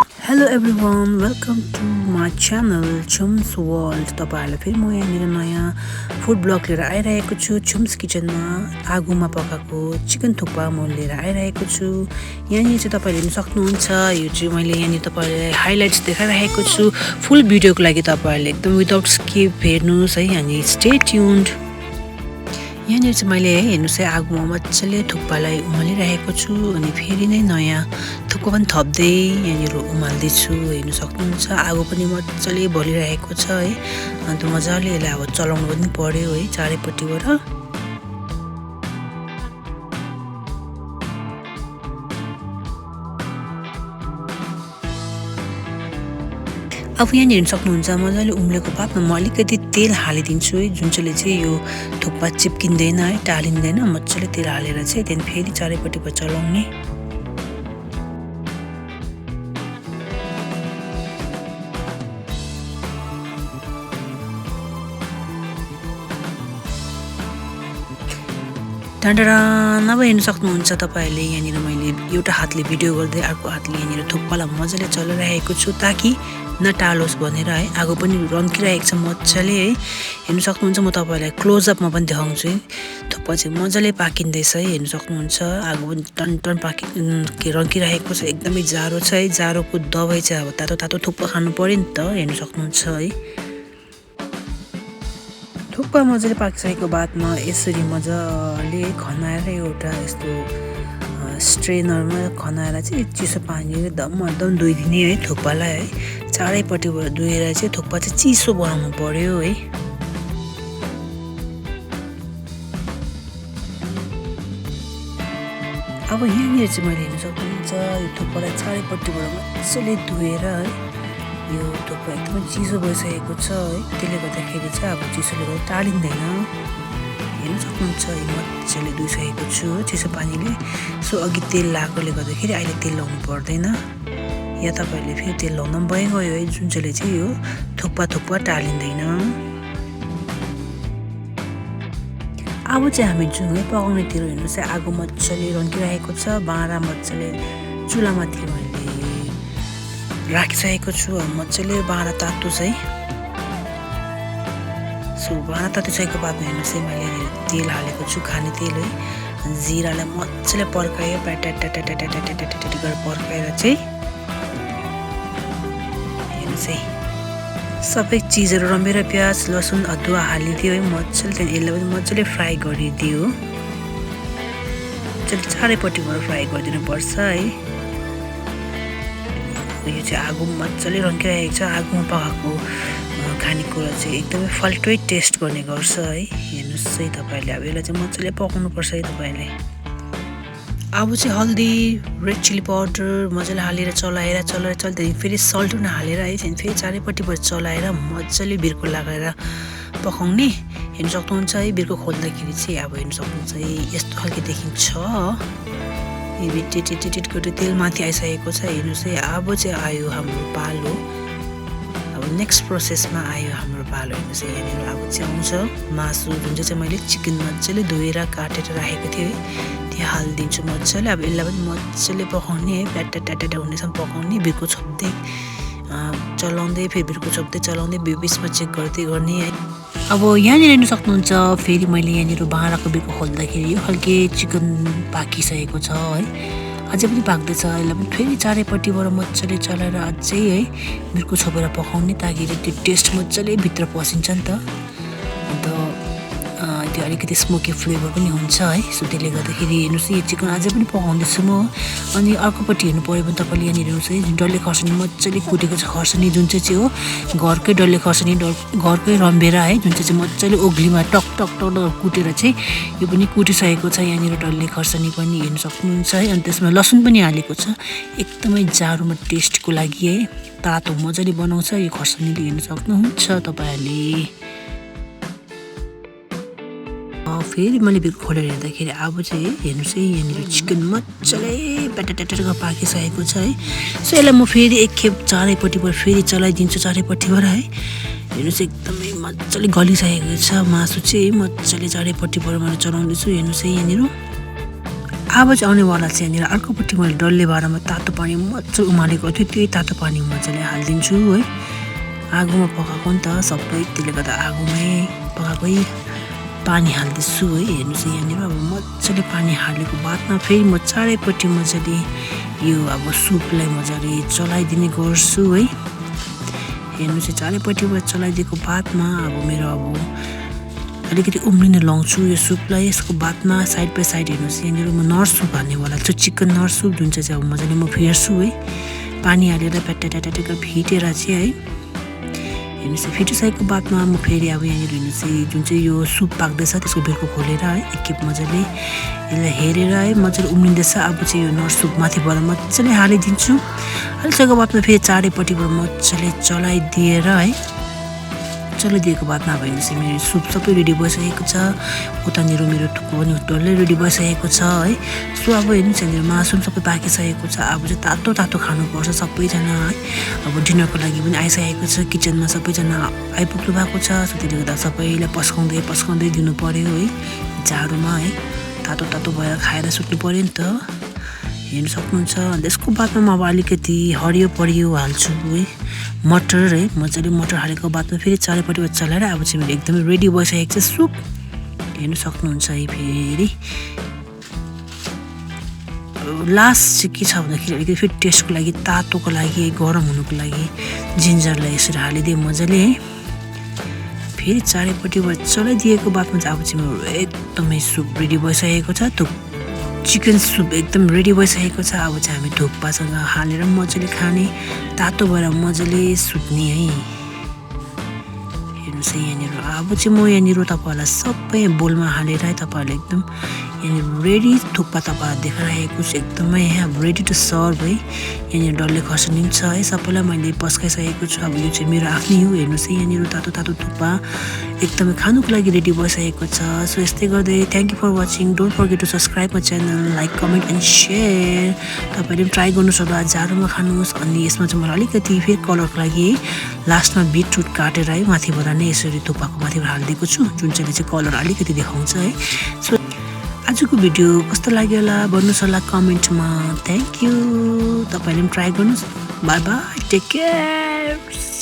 Hello everyone, welcome to my channel Chullah'S world. तपाईहरुलाई फेरि म यहाँ नयाँ फुड ब्लग लिएर आइरहेको छु। Chullah'S किचनमा आगोमा पकाएको चिकन थुक्पा म लिएर आइरहेको छु। यहाँ चाहिँ तपाईहरुले हेर्न सक्नुहुन्छ। यो चाहिँ मैले यहाँ तपाईहरुलाई हाइलाइट्स देखाइरहेको छु। फुल भिडियोको लागि तपाईहरुले एकदम विदाउट स्किप हेर्नुस् है अनि स्टे ट्युन्ड। यहाँ चाहिँ मैले हेर्नुस् है आगोमा मजाले थुक्पालाई उमालिरहेको छु अनि फेरि नै नयाँ थुक्पा पनि थप्दै यहाँ उमाल्दै छु। हेर्न सक्नुहुन्छ आगो पनि मजाले बलिरहेको छ है। अन्त मजाले यसलाई अब चलाउनु पनि पर्यो है चारैपट्टिबाट। अब यहाँ हेर्न सक्नुहुन्छ मजाले उम्लेको पातमा म अलिकति तेल हालिदिन्छु है, जुन चाहिँ यो थुक्पा चिप्किँदैन है, टालिँदैन। मजाले तेल हालेर चाहिँ त्यहाँदेखि फेरि चारैपट्टिबाट चलाउने। टाढाडा अब हेर्न सक्नुहुन्छ तपाईहरुले यहाँ मैले एउटा हातले भिडियो गर्दै अर्को हातले यहाँ थुक्पालाई मजाले चलाइरहेको छु ताकि नटालोस् भनेर है। आगो पनि रन्किरहेको छ मजाले है। हेर्न सक्नुहुन्छ म तपाईहरुलाई क्लोज अपमा पनि देखाउँछु है। थुक्पा चाहिँ मजाले पाकिँदैछ है। हेर्न सक्नुहुन्छ आगो पनि टन रन्किरहेको छ। एकदमै जाडो छ है। जाडोको दबाई चाहिँ अब तातो तातो थुक्पा खानु पर्यो नि त। हेर्न सक्नुहुन्छ है। थुक्पा मजाले पाकिसकेको बादमा यसरी मजाले खनाएर एउटा यस्तो स्ट्रेनरमा खनाएर चाहिँ चिसो पानीले दम धोइदिने है थुक्पालाई है। चारैपट्टिबाट धोएर चाहिँ थुक्पा चाहिँ चिसो बनाउनु पर्यो है। अब यहाँ चाहिँ मैले हेर्न सक्नुहुन्छ यो थुक्पालाई चारैपट्टिबाट मजाले धोएर है। यो थुक्पा एकदमै चिसो भइसकेको छ है। त्यसले गर्दाखेरि चाहिँ अब चिसोले गर्दा टालिँदैन। हेर्न सक्नुहुन्छ यो मजाले धोइसकेको छु चिसो पानीले। सो अघि तेल लगाएकोले गर्दाखेरि अहिले तेल लाउनु पर्दैन। या तपाईहरुले फेरि तेल लाउन पनि भइगयो है, जुन चाहिँ यो थुक्पा टालिँदैन। अब चाहिँ हामी जुनै पकाउनेतिर हेर्नुस् है आगो मजाले रन्किरहेको छ। भाँडा मजाले चुलामाथि मैले राखिसकेको छु। मजाले भाँडा तातोस् है। सो भाँडा तातिसकेको बादमा हेर्नुहोस् है मैले तेल हालेको छु, खाने तेल है। जिरालाई मजाले पर्कायो, गरेर पर्काएर चाहिँ हेर्नुहोस् है सबै चिजहरू रमेर प्याज लसुन अदुवा हालिदियो है मजाले। त्यहाँदेखि यसलाई पनि मजाले फ्राई गरिदियो। मजाले चारैपट्टिबाट फ्राई गरिदिनु पर्छ है। यो चाहिँ आगो मजाले रन्किरहेको छ। आगोमा पकाएको खानेकुरा चाहिँ एकदमै फाल्टै टेस्ट गर्ने गर्छ है। हेर्नुहोस् है तपाईहरुले अब यसलाई चाहिँ मजाले पकाउनु पर्छ है तपाईहरुले। अब चाहिँ हल्दी रेड चिली पाउडर मजाले हालेर चलाएर त्यहाँदेखि फेरि सल्ट पनि हालेर है त्यहाँदेखि फेरि चारैपट्टिबाट चलाएर मजाले बिर्को लगाएर पकाउने। हेर्न सक्नुहुन्छ है बिर्को खोल्दाखेरि चाहिँ अब हेर्न सक्नुहुन्छ है यस्तो खालको देखिन्छ। टिट गरेर तेल माथि आइसकेको छ। हेर्नुहोस् है अब चाहिँ आयो हाम्रो पालो। अब नेक्स्ट प्रोसेसमा आयो हाम्रो पालो। हेर्नुहोस् है यहाँनिर अब चाहिँ आउँछ मासु, जुन चाहिँ मैले चिकन मजाले धोएर काटेर राखेको थिएँ है, त्यो हालिदिन्छु मजाले। अब यसलाई पनि मजाले पकाउने है, ट्याटा हुनेसम्म पकाउने। बिर्को छोप्दै चलाउँदै फेरि बिर्को छोप्दै चलाउँदै बिचमा चेक गर्दै गर्ने है। अब यहाँनिर हेर्न सक्नुहुन्छ फेरि मैले यहाँनिर भाँडाको बिर्को खोल्दाखेरि यो खालके चिकन पाकिसकेको छ है। अझै पनि पाक्दैछ। यसलाई पनि फेरि चारैपट्टिबाट मजाले चलाएर अझै है बिर्को छोपेर पकाउने ताकि त्यो टेस्ट मजाले भित्र पसिन्छ नि त। अन्त त्यो अलिकति स्मोकी फ्लेभर पनि हुन्छ है। सो त्यसले गर्दाखेरि हेर्नुहोस् यो चिकन अझै पनि पकाउँदैछु म। अनि अर्कोपट्टि हेर्नु पऱ्यो भने तपाईँले यहाँनिर हेर्नुहोस् है डल्ले खर्सानी मजाले कुटेको छ। खर्सानी जुन चाहिँ हो घरकै डल्ले खर्सानी, घरकै रम्बेरा है, जुन चाहिँ मजाले ओग्लीमा टक कुटेर चाहिँ यो पनि कुटिसकेको छ। यहाँनिर डल्ले खर्सानी पनि हेर्न सक्नुहुन्छ है। अनि त्यसमा लसुन पनि हालेको छ एकदमै जाडोमा टेस्टको लागि है। तातो मजाले बनाउँछ यो खर्सानीले। हेर्न सक्नुहुन्छ तपाईहरुले। फेरि मैले बिर्को खोलेर हेर्दाखेरि अब चाहिँ हेर्नुहोस् है यहाँनिर चिकन मजाले प्याटाटाटाको पाकिसकेको छ है। सो यसलाई म फेरि एकखेप चारैपट्टिबाट फेरि चलाइदिन्छु चारैपट्टिबाट है। हेर्नुहोस् एकदमै मजाले गलिसकेको छ मासु चाहिँ मजाले चारैपट्टिबाट मैले चलाउँदैछु। हेर्नुहोस् है यहाँनिर अब चाहिँ आउनेवाला चाहिँ यहाँनिर अर्कोपट्टि मैले डल्ले भाँडामा तातो पानी मजाले उमालेको थियो त्यही तातो पानी मजाले हालिदिन्छु है आगोमा पकाएको नि त सबै त्यसले गर्दा आगोमै पकाएकै पानी हाल्दैछु है हेर्नुहोस् यहाँनिर अब मजाले पानी हालेको बादमा फेरि म चारैपट्टि मजाले यो अब सुपलाई मजाले चलाइदिने गर्छु है हेर्नुहोस् चारैपट्टिबाट चलाइदिएको बादमा अब मेरो अब अलिकति उम्लिन लाउँछु यो सुपलाई यसको बादमा साइड बाई साइड हेर्नुहोस् यहाँनिर म नर्स सुप हाल्नेवाला छु चिकन नर्स सुप जुन चाहिँ अब मजाले म फेर्छु है पानी हालेर प्याटाटाटाटाट फिटेर चाहिँ है हेर्नुहोस् फिटिसकेको बादमा म फेरि अब यहाँनिर हेर्नुहोस् जुन चाहिँ यो सुप पाक्दैछ त्यसको बिर्को खोलेर है एकखेप मजाले यसलाई हेरेर है मजाले उम्लिँदैछ अब चाहिँ यो नर्स सुप माथिबाट मजाले हालिदिन्छु हालिसकेको बादमा फेरि चारैपट्टिबाट मजाले चलाइदिएर है चलाइदिएको बादमा अब हेर्नुहोस् मेरो सुप सबै रेडी भइसकेको छ उतानिर मेरो थुक्पा पनि डल्लै रेडी भइसकेको छ है सो अब हेर्नुहोस् यहाँनिर मासु पनि सबै पाकिसकेको छ अब चाहिँ तातो तातो खानुपर्छ सबैजना है अब डिनरको लागि पनि आइसकेको छ किचनमा सबैजना आइपुग्नु भएको छ सो त्यसले गर्दा सबैलाई पस्काउँदै दिनु पर्यो है जाडोमा है तातो तातो भएर खाएर सुत्नु पर्यो नि त हेर्नु सक्नुहुन्छ अन्त यसको बादमा म अब अलिकति हरियो परियो हाल्छु है मटर है मजाले मटर हालेको बादमा फेरि चारैपट्टिबाट चलाएर अब चाहिँ मेरो एकदमै रेडी भइसकेको छ सुप हेर्नु सक्नुहुन्छ है फेरि लास्ट चाहिँ के छ भन्दाखेरि अलिकति फेरि टेस्टको लागि तातोको लागि गरम हुनुको लागि जिन्जरलाई यसरी हालिदिएँ मजाले है फेरि चारैपट्टिबाट चलाइदिएको बादमा चाहिँ अब चाहिँ मेरो एकदमै सुप रेडी भइसकेको छ चिकन सुप एकदम रेडी भइसकेको छ अब चाहिँ हामी थुक्पासँग हालेर मजाले खाने तातो भएर मजाले सुत्ने है हेर्नुहोस् यहाँनिर अब चाहिँ म यहाँनिर तपाईँहरूलाई सबै बोलमा हालेर है तपाईँहरूले एकदम यहाँनिर रेडी थुक्पा तपाईँलाई देखाइरहेको छु एकदमै अब रेडी टु सर्भ है यहाँनिर डल्ले खर्सानी पनि छ है सबैलाई मैले पस्काइसकेको छु अब यो चाहिँ मेरो आफ्नै हो हेर्नुहोस् यहाँनिर तातो तातो थुक्पा एकदमै खानुको लागि रेडी भइसकेको छ सो यस्तै गर्दै thank you for watching don't forget to subscribe my channel like comment and share तपाईँले पनि ट्राई गर्नुहोस् होला जाडोमा खानुहोस् अनि यसमा चाहिँ मलाई अलिकति फेरि कलरको लागि लास्टमा बिटरुट काटेर है माथिबाट नै यसरी थुक्पाको माथिबाट हालिदिएको छु जुन चाहिँ कलर अलिकति देखाउँछ है सो आजको भिडियो कस्तो लाग्यो होला भन्नुहोस् होला कमेन्टमा थ्याङ्क यू तपाईँले पनि ट्राई गर्नुहोस् बाई बाई टेक केयर